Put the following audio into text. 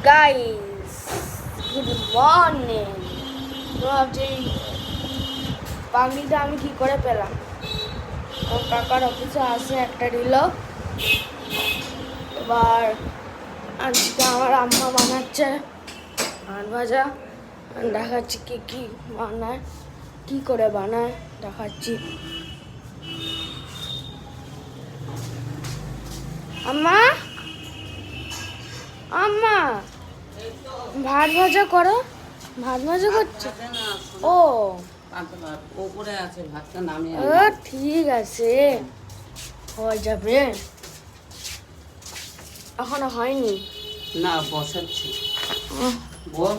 Guys, good morning. ভাবছি পাগড়িটা আমি কি করে পেলাম। ওর কাকার অফিসে আসে একটা দিল। এবার আজকে আমার আম্মা বানাচ্ছে ভাত ভাজা। দেখাচ্ছি কি কি বানায়, কি করে বানায় দেখাচ্ছি। আম্মা, আম্মা ভাত ভাজা করো। ভাত ভাজা করছে ও। উপরে আছে, ভাতটা নামিয়ে ও ঠিক আছে, হয়ে যাবে। এখনো হয়নি না, বসাচ্ছি। বল।